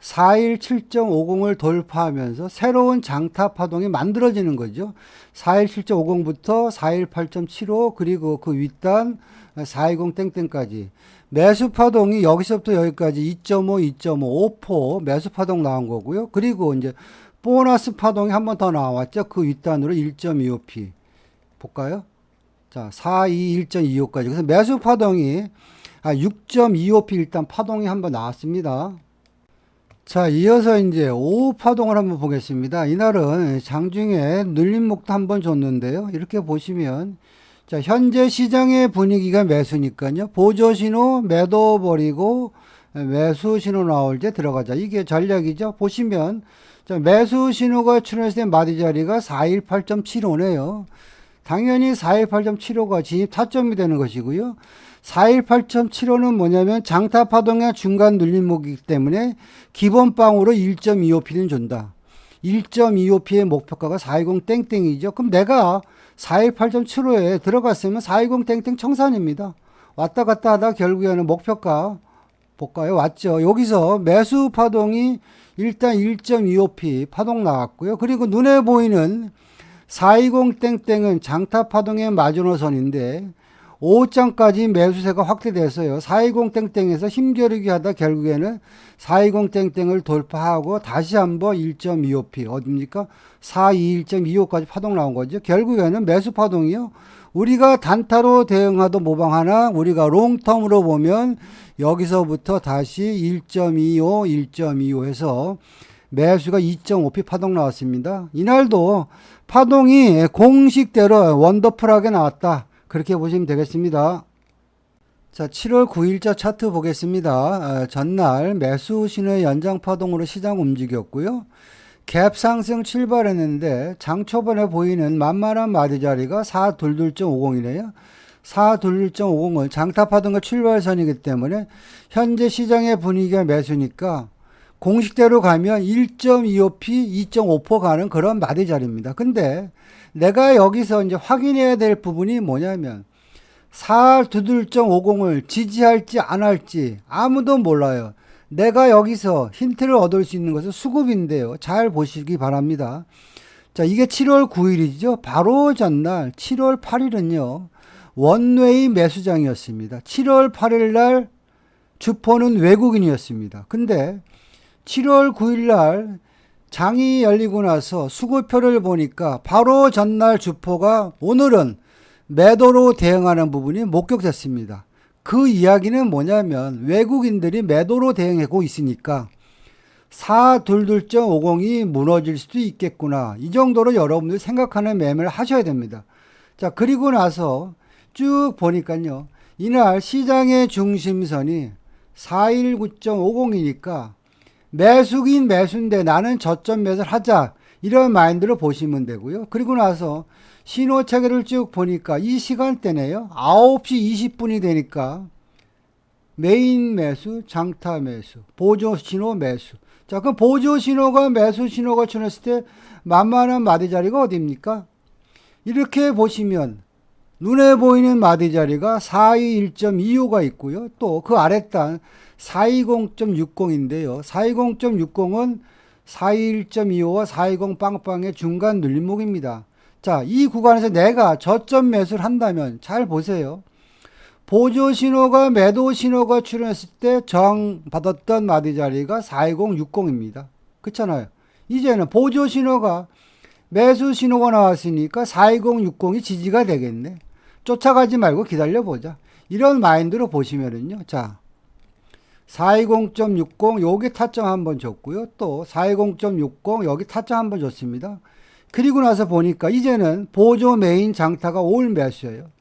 417.50을 돌파하면서 새로운 장타 파동이 만들어지는 거죠. 417.50부터 418.75 그리고 그 윗단 420 땡땡까지 매수 파동이 여기서부터 여기까지 2.5, 2.5, 5포 매수 파동 나온 거고요. 그리고 이제 보너스 파동이 한 번 더 나왔죠. 그 윗단으로 1.25P 볼까요? 자, 421.25까지. 그래서 매수 파동이 6.25P 일단 파동이 한번 나왔습니다. 자, 이어서 이제 오후 파동을 한번 보겠습니다. 이날은 장중에 눌림목도 한번 줬는데요. 이렇게 보시면 자, 현재 시장의 분위기가 매수니까요. 보조 신호 매도 버리고 매수 신호 나올 때 들어가자. 이게 전략이죠. 보시면 자, 매수 신호가 출현했을 때 마디 자리가 418.75네요. 당연히 418.75가 진입 타점이 되는 것이고요. 418.75는 뭐냐면 장타 파동의 중간 눌림목이기 때문에 기본빵으로 1.25P는 준다. 1.25P의 목표가가 420 땡땡이죠. 그럼 내가 418.75에 들어갔으면 420 땡땡 청산입니다. 왔다 갔다 하다 결국에는 목표가 볼까요? 왔죠. 여기서 매수 파동이 일단 1.25P 파동 나왔고요. 그리고 눈에 보이는 420 땡땡은 장타 파동의 마지노선인데 5장까지 매수세가 확대됐어요. 420 땡땡에서 힘겨루기 하다 결국에는 420 땡땡을 돌파하고 다시 한번 1.25P 어딥니까? 421.25까지 파동 나온 거죠. 결국에는 매수 파동이요. 우리가 단타로 대응하도 모방하나 우리가 롱텀으로 보면 여기서부터 다시 1.25, 1.25 해서 매수가 2.5P 파동 나왔습니다. 이날도 파동이 공식대로 원더풀하게 나왔다. 그렇게 보시면 되겠습니다. 자, 7월 9일자 차트 보겠습니다. 전날 매수 신호의 연장 파동으로 시장 움직였고요. 갭 상승 출발했는데 장 초반에 보이는 만만한 마디 자리가 422.50이네요. 422.50은 장타 파동의 출발선이기 때문에 현재 시장의 분위기가 매수니까 공식대로 가면 1.25P, 2.5% 가는 그런 마디 자리입니다. 근데 내가 여기서 이제 확인해야 될 부분이 뭐냐면 422.50을 지지할지 안 할지 아무도 몰라요. 내가 여기서 힌트를 얻을 수 있는 것은 수급인데요. 잘 보시기 바랍니다. 자, 이게 7월 9일이죠. 바로 전날 7월 8일은요. 원웨이 매수장이었습니다. 7월 8일 날 주포는 외국인이었습니다. 근데 7월 9일 날 장이 열리고 나서 수급표를 보니까 바로 전날 주포가 오늘은 매도로 대응하는 부분이 목격됐습니다. 그 이야기는 뭐냐면 외국인들이 매도로 대응하고 있으니까 422.50이 무너질 수도 있겠구나. 이 정도로 여러분들 생각하는 매매를 하셔야 됩니다. 자, 그리고 나서 쭉 보니까요. 이날 시장의 중심선이 419.50이니까 매수긴 매수인데 나는 저점 매수를 하자. 이런 마인드로 보시면 되고요. 그리고 나서 신호 체계를 쭉 보니까 이 시간대네요. 9시 20분이 되니까 메인 매수, 장타 매수, 보조 신호 매수. 자, 그럼 보조 신호가 매수 신호가 쳐냈을 때 만만한 마디 자리가 어디입니까? 이렇게 보시면 눈에 보이는 마디 자리가 421.25가 있고요. 또 그 아랫단 420.60인데요. 420.60은 421.25와 420 빵빵의 중간 눌림목입니다. 자, 이 구간에서 내가 저점 매수를 한다면 잘 보세요. 보조 신호가 매도 신호가 출현했을 때 저항 받았던 마디 자리가 42060입니다. 그렇잖아요. 이제는 보조 신호가 매수 신호가 나왔으니까 42060이 지지가 되겠네. 쫓아가지 말고 기다려보자. 이런 마인드로 보시면은요. 자, 420.60 여기 타점 한번 줬고요. 또 420.60 여기 타점 한번 줬습니다. 그리고 나서 보니까 이제는 보조 메인 장타가 올 매수예요.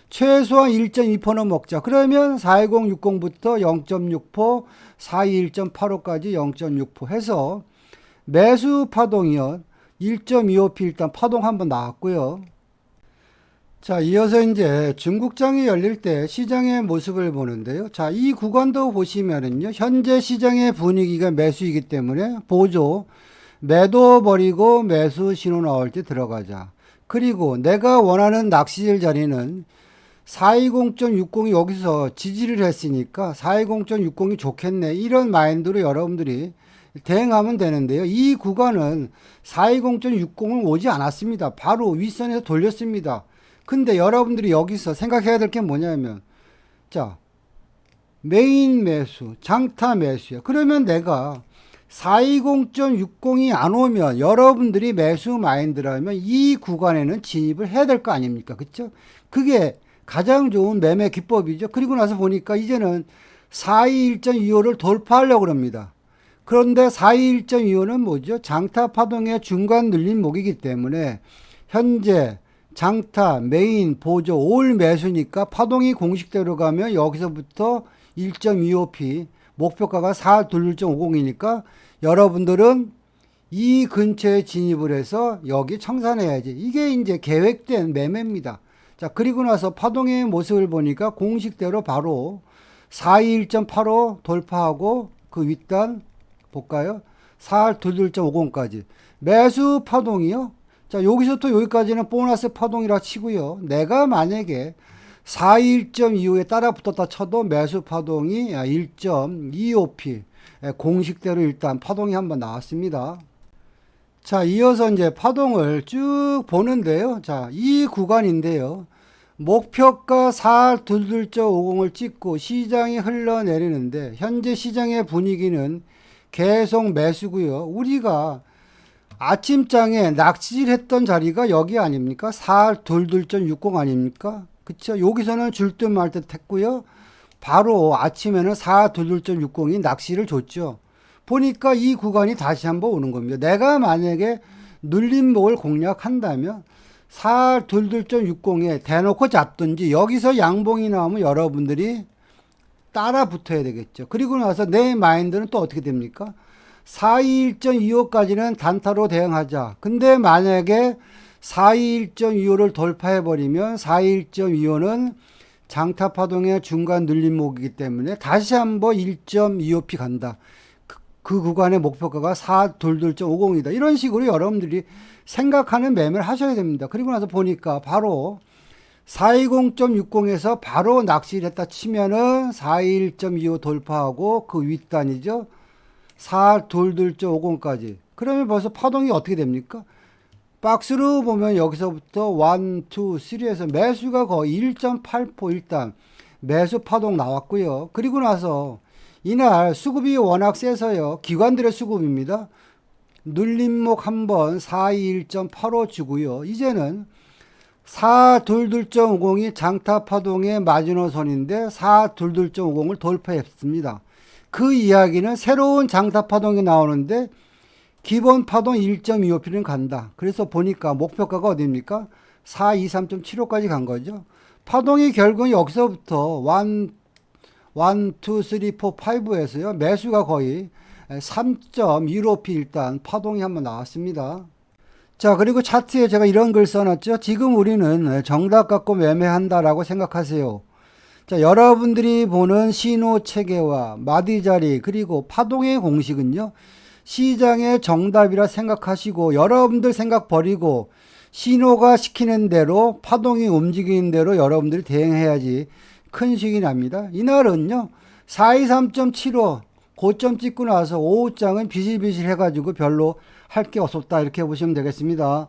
최소한 1.2%는 먹자. 그러면 41060부터 0.6%, 421.85까지 0.6% 해서 매수 파동이요. 1.25p 일단 파동 한번 나왔고요. 자, 이어서 이제 중국장이 열릴 때 시장의 모습을 보는데요. 자, 이 구간도 보시면은요. 현재 시장의 분위기가 매수이기 때문에 보조, 매도 버리고 매수 신호 나올 때 들어가자. 그리고 내가 원하는 낚시질 자리는 420.60이 여기서 지지를 했으니까 420.60이 좋겠네. 이런 마인드로 여러분들이 대응하면 되는데요. 이 구간은 420.60은 오지 않았습니다. 바로 윗선에서 돌렸습니다. 근데 여러분들이 여기서 생각해야 될 게 뭐냐면, 자, 메인 매수, 장타 매수야. 그러면 내가 420.60이 안 오면 여러분들이 매수 마인드라면 이 구간에는 진입을 해야 될 거 아닙니까? 그쵸? 그게 가장 좋은 매매 기법이죠. 그리고 나서 보니까 이제는 421.25를 돌파하려고 합니다. 그런데 421.25는 뭐죠? 장타 파동의 중간 눌림목이기 때문에 현재 장타, 메인, 보조, 올 매수니까 파동이 공식대로 가면 여기서부터 1.25p, 목표가가 421.50이니까 여러분들은 이 근처에 진입을 해서 여기 청산해야지. 이게 이제 계획된 매매입니다. 자, 그리고 나서 파동의 모습을 보니까 공식대로 바로 421.85 돌파하고 그 윗단 볼까요? 421.50까지. 매수 파동이요. 자, 여기서부터 여기까지는 보너스 파동이라 치고요. 내가 만약에 421.25에 따라 붙었다 쳐도 매수 파동이 1.25p. 공식대로 일단 파동이 한번 나왔습니다. 자, 이어서 이제 파동을 쭉 보는데요. 자, 이 구간인데요. 목표가 422.50을 찍고 시장이 흘러내리는데 현재 시장의 분위기는 계속 매수고요. 우리가 아침장에 낚시질 했던 자리가 여기 아닙니까? 422.60 아닙니까? 그쵸? 여기서는 줄 듯 말 듯 했고요. 바로 아침에는 422.60이 낚시를 줬죠. 보니까 이 구간이 다시 한번 오는 겁니다. 내가 만약에 눌림목을 공략한다면 422.60에 대놓고 잡든지 여기서 양봉이 나오면 여러분들이 따라 붙어야 되겠죠. 그리고 나서 내 마인드는 또 어떻게 됩니까? 421.25까지는 단타로 대응하자. 근데 만약에 421.25를 돌파해버리면 421.25는 장타 파동의 중간 눌림목이기 때문에 다시 한번 1.25p 간다. 그 구간의 목표가가 422.50이다. 이런 식으로 여러분들이 생각하는 매매를 하셔야 됩니다. 그리고 나서 보니까 바로 420.60에서 바로 낚시를 했다 치면은 41.25 돌파하고 그 윗단이죠. 422.50까지. 그러면 벌써 파동이 어떻게 됩니까? 박스로 보면 여기서부터 1, 2, 3에서 매수가 거의 1.8포 일단 매수 파동 나왔고요. 그리고 나서 이날 수급이 워낙 세서요. 기관들의 수급입니다. 눌림목 한번 421.85 주고요. 이제는 422.50이 장타 파동의 마지노선인데 422.50을 돌파했습니다. 그 이야기는 새로운 장타 파동이 나오는데 기본 파동 1.25p는 간다. 그래서 보니까 목표가가 어디입니까? 423.75까지 간 거죠. 파동이 결국은 여기서부터 1, 2, 3, 4, 5에서요. 매수가 거의 3.15p 일단 파동이 한번 나왔습니다. 자, 그리고 차트에 제가 이런 글 써놨죠. 지금 우리는 정답 갖고 매매한다라고 생각하세요. 자, 여러분들이 보는 신호 체계와 마디 자리 그리고 파동의 공식은요. 시장의 정답이라 생각하시고 여러분들 생각 버리고 신호가 시키는 대로 파동이 움직이는 대로 여러분들이 대응해야지 큰 수익이 납니다. 이날은요. 423.75 고점 찍고 나서 오후장은 비실비실 해가지고 별로 할 게 없었다 이렇게 보시면 되겠습니다.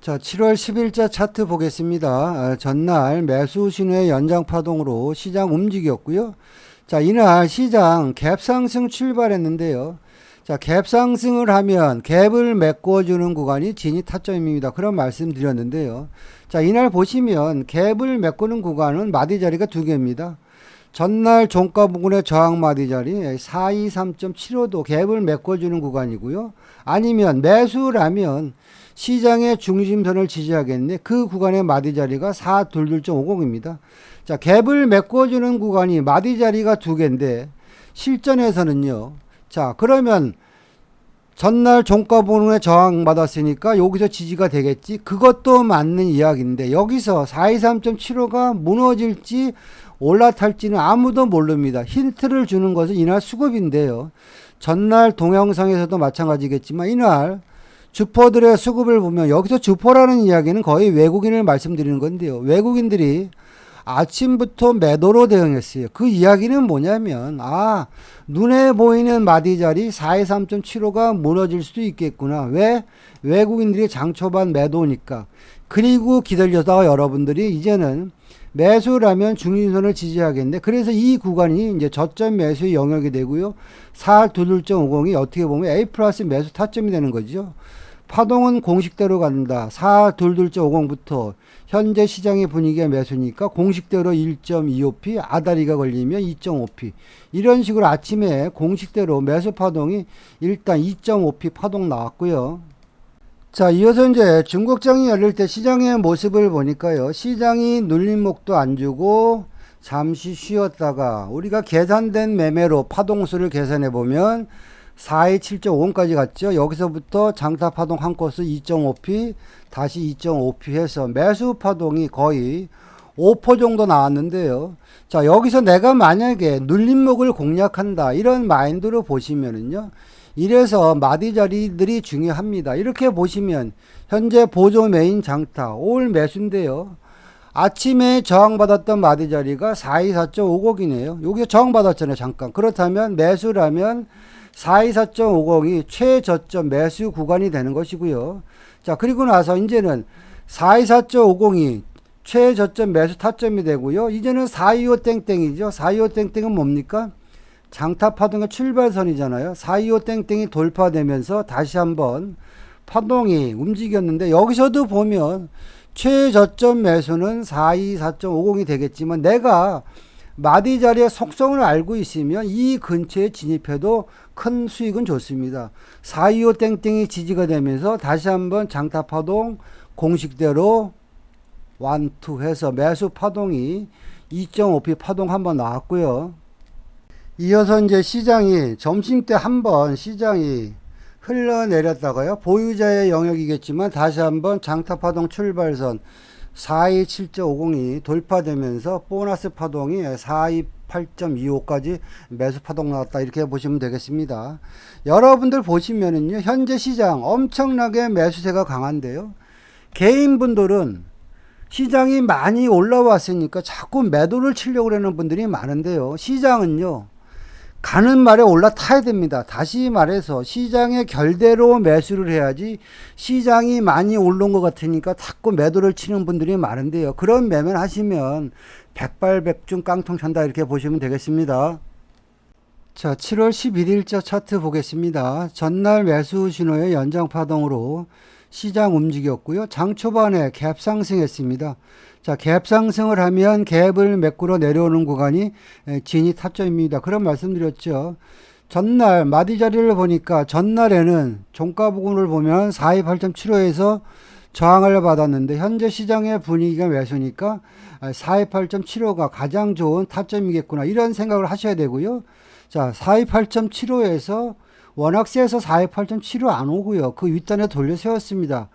자, 7월 10일자 차트 보겠습니다. 전날 매수 신호의 연장 파동으로 시장 움직였고요. 자, 이날 시장 갭 상승 출발했는데요. 자, 갭 상승을 하면 갭을 메꿔주는 구간이 진입 타점입니다. 그런 말씀 드렸는데요. 자, 이날 보시면 갭을 메꾸는 구간은 마디 자리가 두 개입니다. 전날 종가 부근의 저항 마디 자리 423.75도 갭을 메꿔주는 구간이고요. 아니면 매수라면 시장의 중심선을 지지하겠네. 그 구간의 마디 자리가 422.50입니다. 자, 갭을 메꿔주는 구간이 마디 자리가 두 개인데 실전에서는요. 자, 그러면 전날 종가 부근에 저항 받았으니까 여기서 지지가 되겠지. 그것도 맞는 이야기인데 여기서 423.75가 무너질지 올라탈지는 아무도 모릅니다. 힌트를 주는 것은 이날 수급인데요. 전날 동영상에서도 마찬가지겠지만 이날 주포들의 수급을 보면 여기서 주포라는 이야기는 거의 외국인을 말씀드리는 건데요. 외국인들이 아침부터 매도로 대응했어요. 그 이야기는 뭐냐면 눈에 보이는 마디 자리 423.75가 무너질 수도 있겠구나. 왜? 외국인들이 장 초반 매도니까. 그리고 기다려다가 여러분들이 이제는 매수라면 중심선을 지지하겠네. 그래서 이 구간이 이제 저점 매수의 영역이 되고요. 422.50이 어떻게 보면 A 플러스 매수 타점이 되는 거죠. 파동은 공식대로 간다. 422.50부터 현재 시장의 분위기가 매수니까 공식대로 1.25p, 아다리가 걸리면 2.5p. 이런 식으로 아침에 공식대로 매수 파동이 일단 2.5p 파동 나왔고요. 자, 이어서 이제 중국장이 열릴 때 시장의 모습을 보니까요. 시장이 눌림목도 안 주고 잠시 쉬었다가 우리가 계산된 매매로 파동수를 계산해 보면 427.5까지 갔죠. 여기서부터 장타 파동 한 코스 2.5p 다시 2.5p 해서 매수 파동이 거의 5% 정도 나왔는데요. 자, 여기서 내가 만약에 눌림목을 공략한다 이런 마인드로 보시면은요. 이래서 마디 자리들이 중요합니다. 이렇게 보시면 현재 보조 메인 장타 올 매수인데요. 아침에 저항받았던 마디 자리가 424.50이네요. 여기서 저항받았잖아요. 잠깐. 그렇다면 매수라면 424.50이 최저점 매수 구간이 되는 것이고요. 자, 그리고 나서 이제는 424.50이 최저점 매수 타점이 되고요. 이제는 425 땡땡이죠. 425 땡땡은 뭡니까? 장타 파동의 출발선이잖아요. 425 땡땡이 돌파되면서 다시 한번 파동이 움직였는데 여기서도 보면 최저점 매수는 424.50이 되겠지만 내가 마디 자리의 속성을 알고 있으면 이 근처에 진입해도 큰 수익은 좋습니다. 425 땡땡이 지지가 되면서 다시 한번 장타 파동 공식대로 1, 2 해서 매수 파동이 2.5p 파동 한번 나왔고요. 이어서 이제 시장이 점심때 한번 시장이 흘러내렸다가요. 보유자의 영역이겠지만 다시 한번 장타 파동 출발선 427.50이 돌파되면서 보너스 파동이 428.25까지 매수 파동 나왔다 이렇게 보시면 되겠습니다. 여러분들 보시면은요. 현재 시장 엄청나게 매수세가 강한데요. 개인분들은 시장이 많이 올라왔으니까 자꾸 매도를 치려고 하는 분들이 많은데요. 시장은요, 가는 말에 올라타야 됩니다. 다시 말해서 시장의 결대로 매수를 해야지, 시장이 많이 오른 것 같으니까 자꾸 매도를 치는 분들이 많은데요. 그런 매매를 하시면 백발백중 깡통 찬다, 이렇게 보시면 되겠습니다. 자, 7월 11일자 차트 보겠습니다. 전날 매수 신호의 연장 파동으로 시장 움직였고요. 장 초반에 갭 상승했습니다. 자, 갭 상승을 하면 갭을 메꾸러 내려오는 구간이 진입 타점입니다. 그런 말씀드렸죠. 전날 마디 자리를 보니까 전날에는 종가 부근을 보면 428.75에서 저항을 받았는데, 현재 시장의 분위기가 매수니까 428.75가 가장 좋은 타점이겠구나, 이런 생각을 하셔야 되고요. 자, 428.75에서 워낙 세서 428.75 안 오고요. 그 윗단에 돌려 세웠습니다.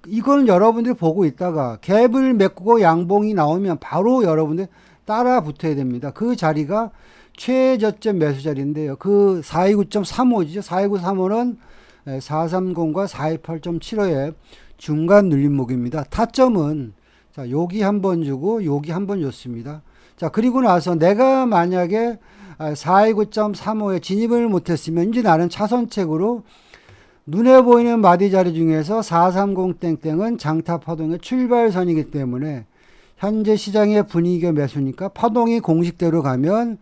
이거는 여러분들이 보고 있다가 갭을 메꾸고 양봉이 나오면 바로 여러분들 따라 붙어야 됩니다. 그 자리가 최저점 매수 자리인데요. 그 429.35죠. 429.35는 430과 428.75의 중간 눌림목입니다. 타점은 자, 여기 한번 주고 여기 한번 줬습니다. 자, 그리고 나서 내가 만약에 429.35에 진입을 못했으면 이제 나는 차선책으로 눈에 보이는 마디 자리 중에서 430땡땡은 장타 파동의 출발선이기 때문에 현재 시장의 분위기가 매수니까 파동이 공식대로 가면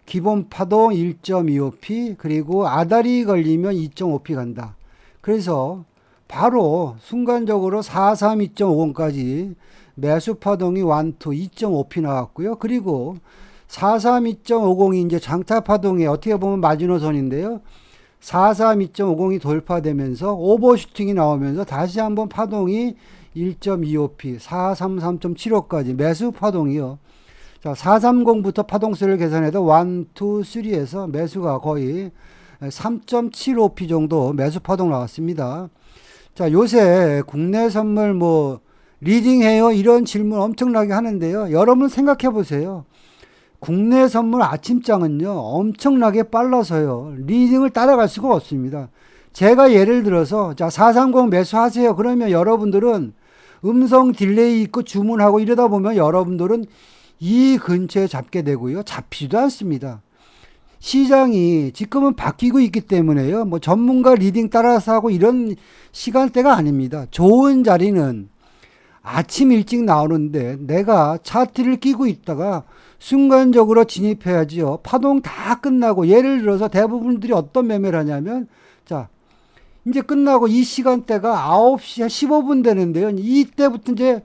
기본 파동 1.25p, 그리고 아다리 걸리면 2.5p 간다. 그래서 바로 순간적으로 432.50까지 매수 파동이 1, 2, 2.5p 나왔고요. 그리고 432.50이 이제 장타 파동에 어떻게 보면 마지노선인데요. 432.50이 돌파되면서 오버슈팅이 나오면서 다시 한번 파동이 1.25p, 433.75까지 매수 파동이요. 자, 430부터 파동수를 계산해도 1, 2, 3에서 매수가 거의 3.75p 정도 매수 파동 나왔습니다. 자, 요새 국내 선물 뭐 리딩해요, 이런 질문 엄청나게 하는데요. 여러분 생각해 보세요. 국내 선물 아침장은요, 엄청나게 빨라서요, 리딩을 따라갈 수가 없습니다. 제가 예를 들어서, 자, 430 매수하세요. 그러면 여러분들은 음성 딜레이 있고 주문하고 이러다 보면 여러분들은 이 근처에 잡게 되고요. 잡히지도 않습니다. 시장이 지금은 바뀌고 있기 때문에요. 뭐 전문가 리딩 따라서 하고 이런 시간대가 아닙니다. 좋은 자리는 아침 일찍 나오는데 내가 차트를 끼고 있다가 순간적으로 진입해야지요. 파동 다 끝나고, 예를 들어서 대부분들이 어떤 매매를 하냐면, 자, 이제 끝나고 이 시간대가 9시 15분 되는데요. 이때부터 이제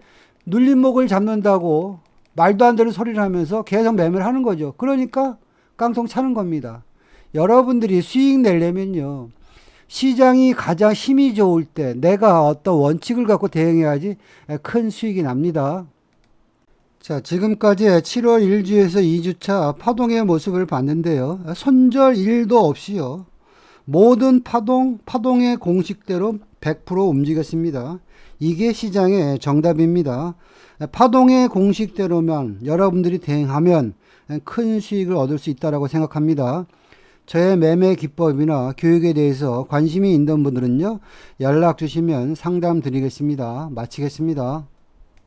눌림목을 잡는다고 말도 안 되는 소리를 하면서 계속 매매를 하는 거죠. 그러니까 깡통 차는 겁니다. 여러분들이 수익 내려면요, 시장이 가장 힘이 좋을 때 내가 어떤 원칙을 갖고 대응해야지 큰 수익이 납니다. 자, 지금까지 7월 1주에서 2주차 파동의 모습을 봤는데요. 손절 1도 없이요, 모든 파동의 공식대로 100% 움직였습니다. 이게 시장의 정답입니다. 파동의 공식대로만 여러분들이 대응하면 큰 수익을 얻을 수 있다고 생각합니다. 저의 매매 기법이나 교육에 대해서 관심이 있는 분들은요, 연락 주시면 상담 드리겠습니다. 마치겠습니다.